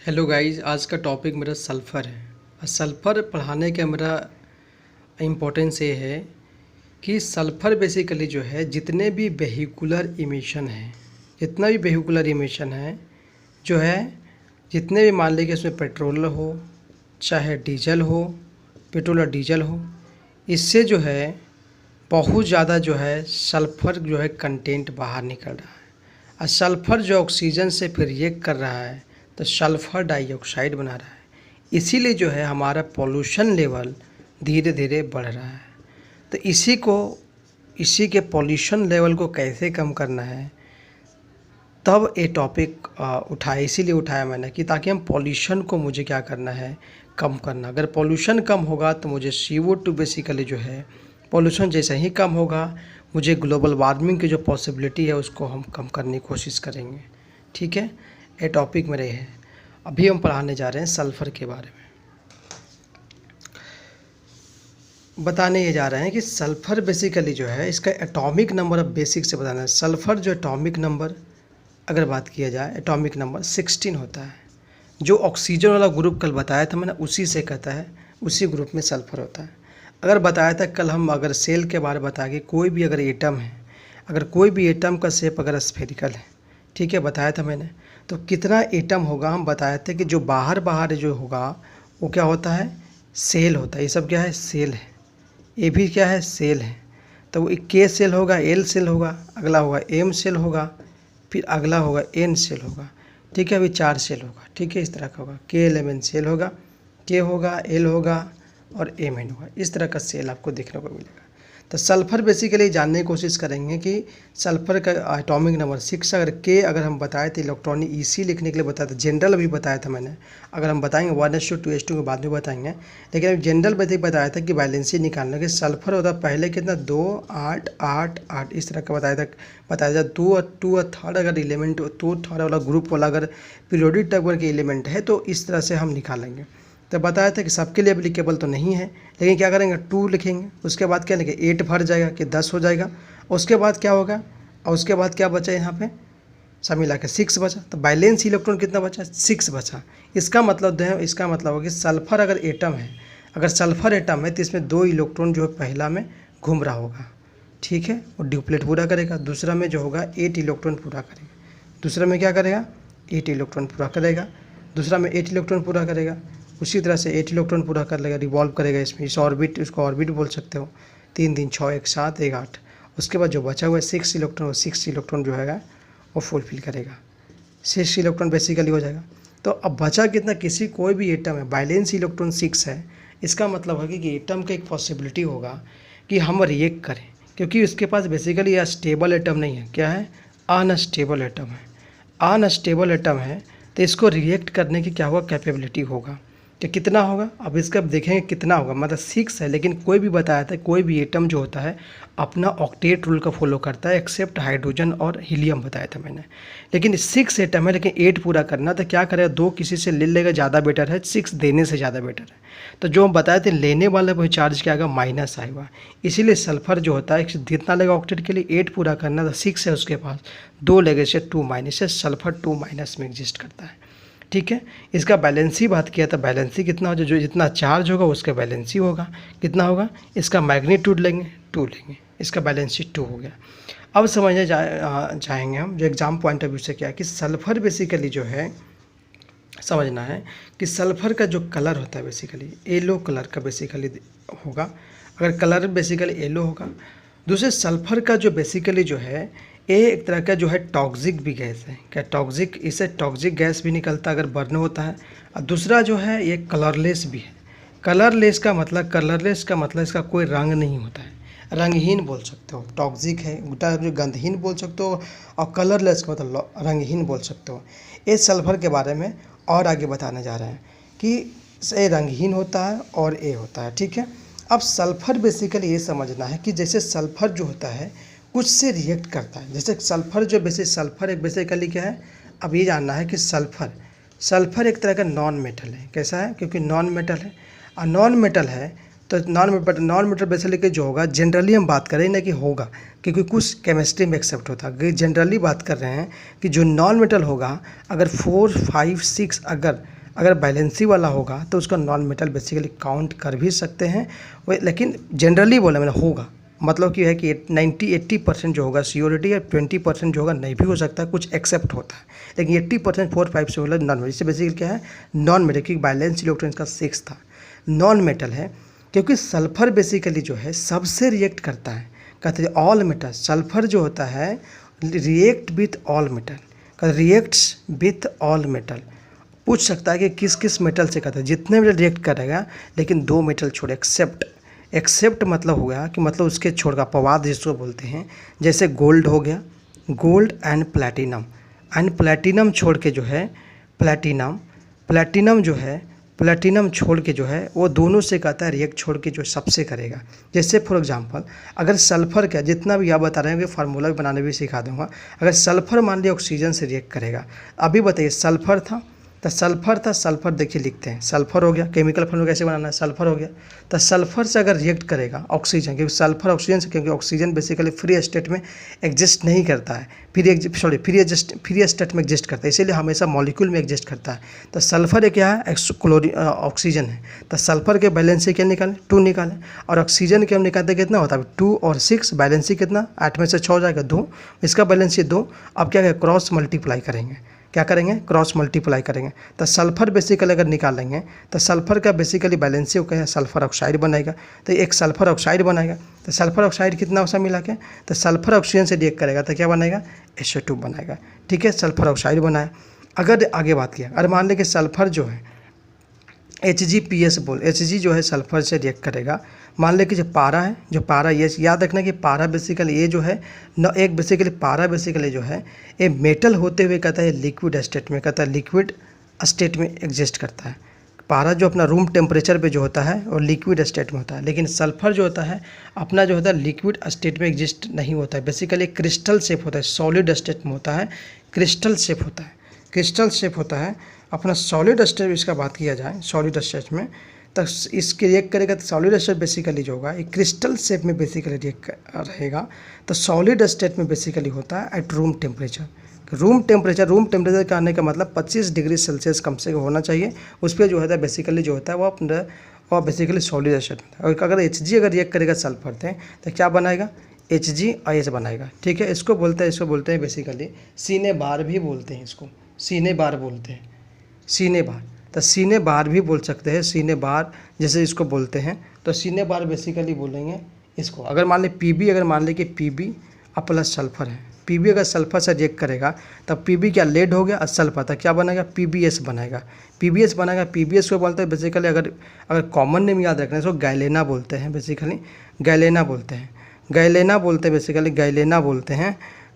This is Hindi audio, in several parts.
हेलो गाइस, आज का टॉपिक मेरा सल्फ़र है। सल्फ़र पढ़ाने का मेरा इम्पोर्टेंस ये है कि सल्फ़र बेसिकली जो है जितने भी वेहिकुलर इमिशन है, जितना भी वेहिकुलर इमिशन है जो है, जितने भी मान लीजिए इसमें पेट्रोल हो चाहे डीजल हो, पेट्रोल और डीजल हो, इससे जो है बहुत ज़्यादा जो है सल्फ़र जो है कंटेंट बाहर निकल रहा है। और सल्फ़र जो ऑक्सीजन से फिर रिएक्ट कर रहा है तो सल्फ़र डाइऑक्साइड बना रहा है। इसीलिए जो है हमारा पोल्यूशन लेवल धीरे धीरे बढ़ रहा है। तो इसी के पोल्यूशन लेवल को कैसे कम करना है, तब ये टॉपिक इसीलिए उठाया मैंने कि ताकि हम पोल्यूशन को मुझे क्या करना है, कम करना। अगर पोल्यूशन कम होगा तो मुझे CO2 बेसिकली जो है पोल्यूशन जैसे ही कम होगा, मुझे ग्लोबल वार्मिंग की जो पॉसिबिलिटी है उसको हम कम करने की कोशिश करेंगे। ठीक है, ये टॉपिक मेरे है। अभी हम पढ़ाने जा रहे हैं सल्फ़र के बारे में। बताने ये जा रहे हैं कि सल्फ़र बेसिकली जो है इसका एटॉमिक नंबर अब बेसिक से बताना है। सल्फ़र जो एटॉमिक नंबर अगर बात किया जाए, एटॉमिक नंबर 16 होता है। जो ऑक्सीजन वाला ग्रुप कल बताया था मैंने, उसी से कहता है, उसी ग्रुप में सल्फ़र होता है। अगर बताया था कल हम, अगर सेल के बारे में बता के, कोई भी अगर एटम है, अगर कोई भी एटम का शेप अगर स्फेरिकल है, ठीक है, बताया था मैंने, तो कितना एटम होगा हम बताए थे कि जो बाहर बाहर जो होगा वो क्या होता है, सेल होता है। ये सब क्या है, सेल है। ये भी क्या है, सेल है। तो वो K सेल होगा, L सेल होगा, अगला होगा M सेल होगा, फिर अगला होगा N सेल होगा। ठीक है, अभी 4 सेल होगा। ठीक है, इस तरह का होगा, K11 सेल होगा, K होगा, L होगा और Mn होगा। इस तरह का सेल आपको देखने को मिलेगा। तो सल्फ़र बेसिकली जानने की कोशिश करेंगे कि सल्फ़र का एटॉमिक नंबर 6, अगर K अगर हम बताए थे इलेक्ट्रॉनिक EC लिखने के लिए बताया था, जनरल अभी बताया था मैंने। अगर हम बताएंगे 1:2 2:2 के बाद में बताएंगे, लेकिन अभी जनरल में बताया था कि बैलेंसी निकालने के सल्फ़र होता पहले कितना 2 8 8 8 इस तरह का बताया था 2 और 2 और थर्ड अगर एलिमेंट 2 थर्ड वाला ग्रुप वाला अगर पीरियोडिक टेबल के एलिमेंट है तो इस तरह से हम निकालेंगे। तो बताया था कि सबके लिए एप्लीकेबल तो नहीं है, लेकिन क्या करेंगे 2 लिखेंगे, उसके बाद क्या लिखेंगे 8 भर जाएगा कि 10 हो जाएगा, उसके बाद क्या होगा, और उसके बाद क्या बचा यहाँ पे, सब मिला के 6 बचा। तो बैलेंस इलेक्ट्रॉन कितना बचा, 6 बचा। इसका मतलब होगा कि सल्फ़र अगर एटम है, अगर सल्फ़र एटम है तो इसमें 2 इलेक्ट्रॉन जो है पहला में घूम रहा होगा। ठीक है, वो ड्यूप्लेट पूरा करेगा। दूसरा में जो होगा 8 इलेक्ट्रॉन पूरा करेगा। दूसरा में क्या करेगा, 8 इलेक्ट्रॉन पूरा करेगा। दूसरा में 8 इलेक्ट्रॉन पूरा करेगा। उसी तरह से 8 इलेक्ट्रॉन पूरा कर लेगा, रिवॉल्व करेगा इसमें, इस ऑर्बिट, इसको ऑर्बिट बोल सकते हो। 3 3 6 1 7 1 8। उसके बाद जो बचा हुआ है 6 इलेक्ट्रॉन, वो 6 इलेक्ट्रॉन जो है वो फुलफिल करेगा। 6 इलेक्ट्रॉन बेसिकली हो जाएगा। तो अब बचा कितना, किसी कोई भी एटम है बैलेंस इलेक्ट्रॉन 6 है, इसका मतलब है कि एटम का एक पॉसिबिलिटी होगा कि हम रिएक्ट करें, क्योंकि उसके पास बेसिकली यह स्टेबल एटम नहीं है। क्या है, अनस्टेबल एटम है। अनस्टेबल एटम है तो इसको रिएक्ट करने की क्या होगा, कैपेबिलिटी होगा। कि कितना होगा, अब इसका देखेंगे कितना होगा। मतलब 6 है, लेकिन कोई भी बताया था कोई भी एटम जो होता है अपना ऑक्टेट रूल का फॉलो करता है, एक्सेप्ट हाइड्रोजन और हीलियम बताया था मैंने। लेकिन 6 एटम है, लेकिन 8 पूरा करना, तो क्या करेगा, 2 किसी से ले लेगा, ज़्यादा बेटर है, 6 देने से ज़्यादा बेटर है। तो जो हम बताए थे लेने वाले वो चार्ज क्या आएगा, माइनस आएगा। इसीलिए सल्फ़र जो होता है जितना लेगा ऑक्टेट के लिए 8 पूरा करना, तो 6 है उसके पास, 2 लेगे से 2 माइनस है, सल्फ़र 2 माइनस में एग्जिस्ट करता है। ठीक है, इसका बैलेंसी बात किया था, बैलेंसी कितना हो, जो जितना चार्ज होगा उसका बैलेंसी होगा कितना होगा, इसका मैग्नीट्यूड लेंगे 2 लेंगे, इसका बैलेंसी 2 हो गया। अब समझने जाएंगे हम जो एग्ज़ाम पॉइंट ऑफ व्यू से क्या है कि सल्फ़र बेसिकली जो है समझना है कि सल्फ़र का जो कलर होता है बेसिकली येलो कलर का बेसिकली होगा। अगर कलर बेसिकली येलो होगा। दूसरे सल्फ़र का जो बेसिकली जो है ये एक तरह का जो है टॉक्सिक भी गैस है। क्या टॉक्सिक, इससे टॉक्सिक गैस भी निकलता है अगर बर्न होता है। और दूसरा जो है ये कलरलेस भी है। कलरलेस का मतलब इसका कोई रंग नहीं होता है, रंगहीन बोल सकते हो। टॉक्सिक है उल्टा जो गंधहीन बोल सकते हो, और कलरलेस का मतलब रंगहीन बोल सकते हो। इस सल्फ़र के बारे में और आगे बताने जा रहे हैं कि ये रंगहीन होता है और ये होता है। ठीक है, अब सल्फ़र बेसिकली ये समझना है कि जैसे सल्फ़र जो होता है कुछ से रिएक्ट करता है। जैसे सल्फ़र जो सल्फ़र एक बेसिकली क्या है, अब ये जानना है कि सल्फ़र एक तरह का नॉन मेटल है। कैसा है, क्योंकि नॉन मेटल है, और नॉन मेटल है तो नॉन मेटल बेसिकली जो होगा, जनरली हम बात करें ना कि होगा, क्योंकि कुछ केमिस्ट्री में एक्सेप्ट होता है। जनरली बात कर रहे हैं कि जो नॉन मेटल होगा, अगर 4 5 6 अगर अगर बैलेंसी वाला होगा तो उसका नॉन मेटल बेसिकली काउंट कर भी सकते हैं वो, लेकिन जनरली बोला मैंने होगा, मतलब कि है कि 90-80% जो होगा सियोरिटी, और 20% जो होगा नहीं भी हो सकता है, कुछ एक्सेप्ट होता है, लेकिन 80% 4-5 से होगा नॉन मेटल। इससे बेसिकली क्या है, नॉन मेटल, क्योंकि बैलेंस इलेक्ट्रॉन का 6 था, नॉन मेटल है क्योंकि सल्फर बेसिकली जो है सबसे रिएक्ट करता है, कहते हैं ऑल मेटल। सल्फर जो होता है react with all metal, reacts with all metal. पूछ सकता है कि किस किस मेटल से करता है, जितने भी रिएक्ट करेगा लेकिन 2 मेटल छोड़, एक्सेप्ट मतलब हुआ कि मतलब उसके छोड़ का अपवाद जिसको बोलते हैं, जैसे गोल्ड हो गया, गोल्ड एंड प्लैटिनम छोड़ के जो है प्लैटिनम छोड़ के जो है वो दोनों से कहता है रिएक्ट, छोड़ के जो सबसे करेगा। जैसे फॉर एग्जांपल अगर सल्फर का जितना भी आप बता रहे हैं कि फार्मूला बनाने भी सिखा दूंगा, अगर सल्फर मान लिया ऑक्सीजन से रिएक्ट करेगा, अभी बताइए सल्फर था, सल्फर देखिए लिखते हैं, सल्फर हो गया, केमिकल फॉर्मूला कैसे बनाना है, सल्फर हो गया, तो सल्फर से अगर रिएक्ट करेगा ऑक्सीजन, क्योंकि सल्फर ऑक्सीजन से, क्योंकि ऑक्सीजन बेसिकली फ्री स्टेट में एग्जिस्ट नहीं करता है, फ्री स्टेट में एग्जिस्ट करता है, इसीलिए हमेशा मॉलिक्यूल में एग्जिस्ट करता है। तो सल्फर क्या है, ऑक्सीजन है, तो सल्फर के बैलेंस से क्या निकालें, 2 निकालें, और ऑक्सीजन के हम निकालते कितना होता है 2 और 6, बैलेंसी कितना 8 में से 6 हो जाएगा 2, इसका बैलेंसी 2। अब क्या है, क्रॉस मल्टीप्लाई करेंगे, क्या करेंगे, क्रॉस मल्टीप्लाई करेंगे, तो सल्फर बेसिकली अगर निकालेंगे तो सल्फर का बेसिकली बैलेंसी वो क्या है, सल्फर ऑक्साइड बनेगा, तो एक सल्फर ऑक्साइड बनेगा, तो सल्फर ऑक्साइड कितना उसे मिला के, तो सल्फर ऑक्सीजन से रिएक्ट करेगा तो क्या बनेगा, SO2 बनेगा, ठीक है, सल्फर ऑक्साइड बनाया। अगर आगे बात किया, अगर मान लें कि सल्फर जो है Hg जो है सल्फर से रिएक्ट करेगा, मान लें कि जो पारा ये याद रखना कि पारा बेसिकली ये जो है न, एक बेसिकली पारा बेसिकली जो है ये मेटल होते हुए कहता है लिक्विड स्टेट में, कहता है लिक्विड स्टेट में एग्जिस्ट करता है। पारा जो अपना रूम टेम्परेचर पे जो होता है और लिक्विड स्टेट में होता है, लेकिन सल्फर जो होता है अपना जो होता है लिक्विड स्टेट में एग्जिस्ट नहीं होता है, बेसिकली क्रिस्टल शेप होता है, सॉलिड स्टेट में होता है, क्रिस्टल शेप होता है अपना सॉलिड स्टेट। इसका बात किया जाए सॉलिड स्टेट में, तो इसके रिएक्ट करेगा तो सॉलिड स्टेट बेसिकली जो होगा एक क्रिस्टल शेप में बेसिकली रिएक्ट रहेगा, तो सॉलिड स्टेट में बेसिकली होता है एट रूम टेम्परेचर का आने का मतलब 25 डिग्री सेल्सियस कम से कम होना चाहिए, उस पर जो होता है बेसिकली जो होता है वो बेसिकली सॉलिड स्टेट होता है। और अगर Hg अगर रिएक्ट करेगा सल्फर से तो क्या बनाएगा, HgOH बनाएगा, ठीक है। इसको बोलते हैं बेसिकली सीने बार भी बोलते हैं, इसको सीने बार बोलते हैं, तो सीने बार भी बोल सकते हैं, सीने बार जैसे इसको बोलते हैं, तो सीने बार बेसिकली बोलेंगे इसको। अगर मान लें कि Pb अब प्लस सल्फर है, Pb अगर सल्फर से रिएक्ट करेगा तब Pb क्या लेड हो गया और सल्फर, तो क्या बनेगा, PbS बनेगा। PbS को बोलते हैं बेसिकली, अगर कॉमन नेम याद रखना है इसको गैलेना बोलते हैं, बेसिकली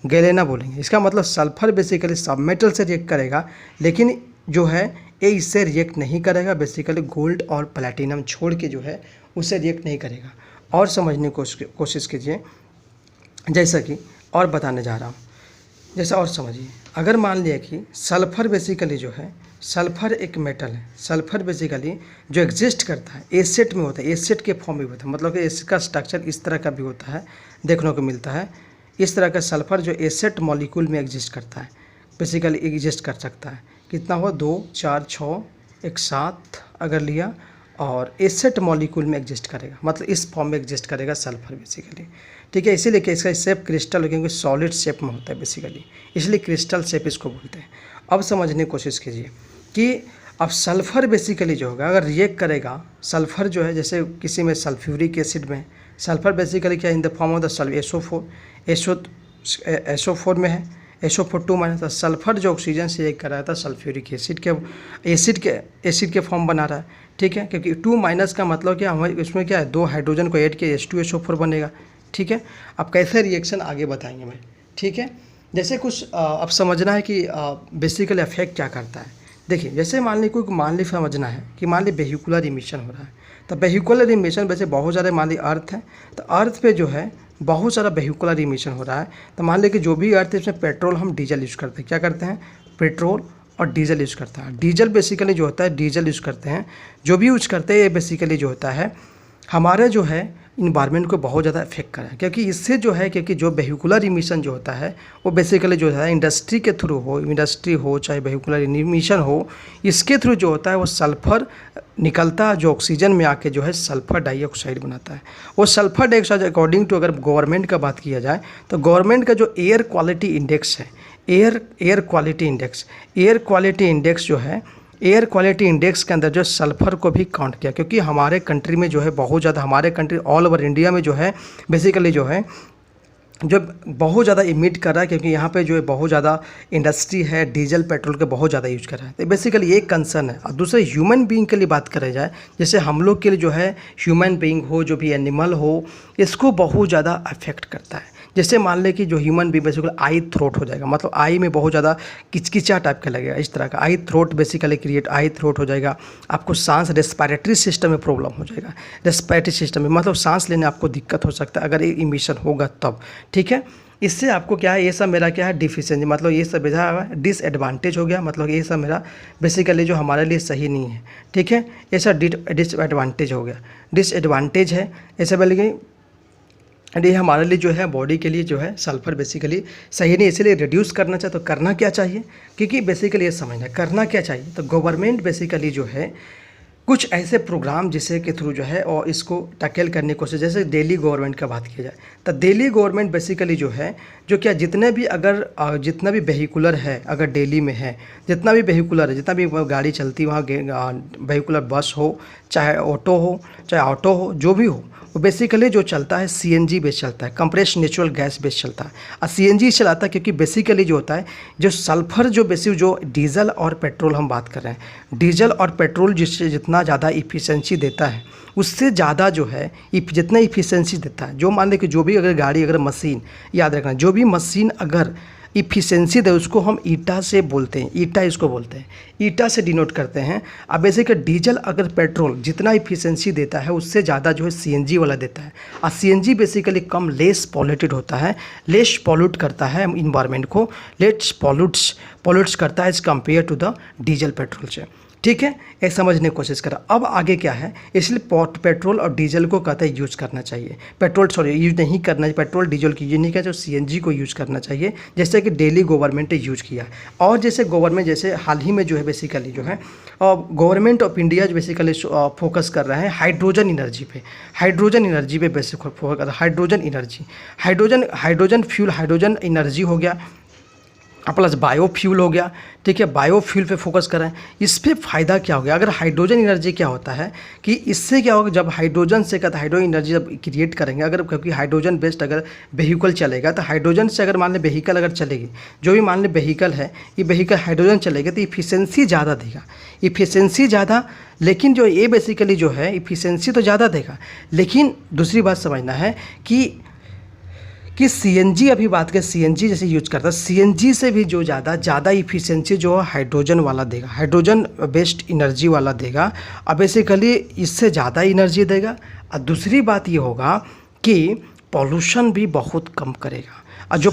गैलेना बोलेंगे। इसका मतलब सल्फर बेसिकली सब मेटल से रिएक्ट करेगा, लेकिन जो है ये इससे रिएक्ट नहीं करेगा, बेसिकली गोल्ड और प्लैटिनम छोड़ के जो है उससे रिएक्ट नहीं करेगा। और समझने की कोशिश कीजिए, जैसा कि और बताने जा रहा हूँ, जैसा और समझिए। अगर मान लिया कि सल्फर बेसिकली जो है, सल्फर एक मेटल है, सल्फर बेसिकली जो एग्जिस्ट करता है एसिड में होता है, एसिड के फॉर्म में होता है, मतलब कि इसका स्ट्रक्चर इस तरह का भी होता है, देखने को मिलता है। इस तरह का सल्फर जो एसिड मॉलिक्यूल में एग्जिस्ट करता है, बेसिकली एग्जिस्ट कर सकता है, कितना हुआ 2 4 6 एक 7 अगर लिया, और एसिड मॉलिक्यूल में एग्जिस्ट करेगा, मतलब इस फॉर्म में एग्जिस्ट करेगा सल्फर बेसिकली, ठीक है। इसीलिए कि इसका शेप क्रिस्टल है, क्योंकि सॉलिड शेप में होता है बेसिकली, इसलिए क्रिस्टल शेप इसको बोलते हैं। अब समझने की कोशिश कीजिए कि अब सल्फर बेसिकली जो होगा अगर रिएक्ट करेगा, सल्फर जो है जैसे किसी में सल्फ्यूरिक एसिड में, सल्फर बेसिकली क्या in the form of the SO4 में है, SO4 माइनस, तो सल्फर जो ऑक्सीजन से रिएक्ट कर रहा था सल्फ्यूरिक एसिड के फॉर्म बना रहा है, ठीक है, क्योंकि 2 माइनस का मतलब क्या हमारे इसमें क्या है 2 हाइड्रोजन को ऐड किया H2SO4 बनेगा, ठीक है। अब कैसे रिएक्शन आगे बताएंगे मैं, ठीक है। जैसे कुछ अब समझना है कि बेसिकली इफेक्ट क्या करता है। देखिए जैसे मान ली समझना है कि मान ली वेहिकुलर इमिशन हो रहा है, तो वेहिकुलर इमिशन वैसे बहुत सारे, मान ली अर्थ है तो अर्थ पे जो है बहुत सारा वेहिकुलर इमिशन हो रहा है, तो मान ली कि जो भी अर्थ है इसमें पेट्रोल हम डीजल यूज़ करते हैं, क्या करते हैं, पेट्रोल और डीजल यूज़ करता है। डीजल बेसिकली जो होता है डीजल यूज़ करते हैं, जो भी यूज़ करते हैं ये बेसिकली जो होता है हमारे जो है इन्वायरमेंट को बहुत ज़्यादा इफेक्ट करा है, क्योंकि इससे जो है क्योंकि जो वेहिकुलर इमिशन जो होता है वो बेसिकली जो है इंडस्ट्री के थ्रू हो, इंडस्ट्री हो चाहे वेहिकुलर इमिशन हो, इसके थ्रू जो होता है वो सल्फ़र निकलता है जो ऑक्सीजन में आके जो है सल्फ़र डाइऑक्साइड बनाता है। वो सल्फ़र डाइऑक्साइड अकॉर्डिंग टू अगर गवर्नमेंट का बात किया जाए तो गवर्नमेंट का जो एयर क्वालिटी इंडेक्स है, एयर क्वालिटी इंडेक्स जो है, एयर क्वालिटी इंडेक्स के अंदर जो सल्फ़र को भी काउंट किया, क्योंकि हमारे कंट्री में जो है बहुत ज़्यादा, हमारे कंट्री ऑल ओवर इंडिया में जो है बेसिकली जो है जो बहुत ज़्यादा इमिट कर रहा है, क्योंकि यहाँ पे जो है बहुत ज़्यादा इंडस्ट्री है, डीजल पेट्रोल के बहुत ज़्यादा यूज कर रहा है। तो बेसिकली ये कंसर्न है। और दूसरे ह्यूमन बीइंग के लिए बात करें जाए, जैसे हम लोग के लिए जो है ह्यूमन बीइंग हो, जो भी एनिमल हो, इसको बहुत ज़्यादा अफेक्ट करता है। जैसे मान लें कि जो human being basically I throat हो जाएगा, मतलब आई में बहुत ज़्यादा किचकिचा टाइप का लगेगा, इस तरह का आई थ्रोट बेसिकली क्रिएट, आई थ्रोट हो जाएगा। आपको सांस रेस्पिरेटरी सिस्टम में प्रॉब्लम हो जाएगा, रेस्पिरेटरी सिस्टम में मतलब सांस लेने आपको दिक्कत हो सकता है अगर ये इमिशन होगा तब, ठीक है। इससे आपको क्या है, ये सब मेरा क्या है डिफिशिएंसी, मतलब ये सब मेरा डिसएडवांटेज हो गया, मतलब ये सब मेरा बेसिकली जो हमारे लिए सही नहीं है, ठीक है। ये सब डिसएडवांटेज हो गया, डिसएडवांटेज है ऐसे बोलेंगे। ये हमारे लिए जो है बॉडी के लिए जो है सल्फ़र बेसिकली सही नहीं, इसलिए रिड्यूस करना चाहिए। तो करना क्या चाहिए, क्योंकि बेसिकली ये समझना करना क्या चाहिए। तो गवर्नमेंट बेसिकली जो है कुछ ऐसे प्रोग्राम जिससे के थ्रू जो है और इसको टैकल करने की कोशिश, जैसे दिल्ली गवर्नमेंट का बात किया जाए तो दिल्ली गवर्नमेंट बेसिकली जो है जो क्या जितने भी अगर जितना भी वेहिकुलर है, अगर दिल्ली में है जितना भी वेहिकुलर है, जितना भी गाड़ी चलती है वहाँ वेहिकुलर बस हो चाहे ऑटो हो जो भी हो, वो बेसिकली जो चलता है सीएनजी बेस चलता है, कंप्रेस्ड नेचुरल गैस बेस चलता है। और सीएनजी चलाता है क्योंकि बेसिकली जो होता है जो सल्फ़र जो जो डीजल और पेट्रोल हम बात कर रहे हैं, डीजल और पेट्रोल जिससे जितना ज़्यादा इफ़िशेंसी देता है उससे ज़्यादा जो है जितना इफ़िशेंसी देता है, जो मान लें कि जो भी अगर गाड़ी अगर मशीन, याद रखना जो भी मशीन अगर इफ़िशेंसी दे उसको हम ईटा से बोलते हैं, ईटा इसको बोलते हैं, ईटा से डिनोट करते हैं। अब बेसिकली डीजल अगर पेट्रोल जितना इफ़िशेंसी देता है उससे ज़्यादा जो है सीएनजी वाला देता है। और सीएनजी बेसिकली कम लेस पॉल्यूटेड होता है, लेस पॉल्यूट करता है इन्वायरमेंट को, लेस पॉल्यूट्स करता है as compare to the diesel petrol से, ठीक है। ये समझने की कोशिश करा। अब आगे क्या है, इसलिए पेट्रोल और डीजल को कहते हैं यूज़ करना चाहिए, यूज़ नहीं करना चाहिए, पेट्रोल डीजल की यूज़ नहीं करना चाहिए, सीएनजी को यूज़ करना चाहिए, जैसे कि दिल्ली गवर्नमेंट ने यूज़ किया। और जैसे गवर्नमेंट जैसे हाल ही में जो है बेसिकली जो है गवर्नमेंट ऑफ इंडिया जो बेसिकली फोकस कर रहा है हाइड्रोजन एनर्जी पे बेसिक फोकस कर रहा है। हाइड्रोजन फ्यूल, हाइड्रोजन एनर्जी हो गया प्लस बायोफ्यूल हो गया, ठीक है। बायोफ्यूल पे फोकस करें, इस पे फ़ायदा क्या हो गया। अगर हाइड्रोजन एनर्जी क्या होता है कि इससे क्या होगा, जब हाइड्रोजन से कहते हाइड्रोजन एनर्जी जब क्रिएट करेंगे, अगर क्योंकि हाइड्रोजन बेस्ड अगर व्हीकल चलेगा तो हाइड्रोजन से अगर मान लें व्हीकल अगर चलेगी, जो भी मान लें व्हीकल है ये व्हीकल हाइड्रोजन चलेगा तो इफ़िशेंसी ज़्यादा देगा, इफ़िशेंसी ज़्यादा। लेकिन जो ये बेसिकली जो है इफ़िशेंसी तो ज़्यादा देगा, लेकिन दूसरी बात समझना है कि सीएनजी, अभी बात करें सीएनजी जैसे यूज करता है, सीएनजी से भी जो ज़्यादा इफ़िशेंसी जो हाइड्रोजन वाला देगा, हाइड्रोजन बेस्ड एनर्जी वाला देगा। अब बेसिकली इससे ज़्यादा एनर्जी देगा। और दूसरी बात ये होगा कि पॉल्यूशन भी बहुत कम करेगा। और जो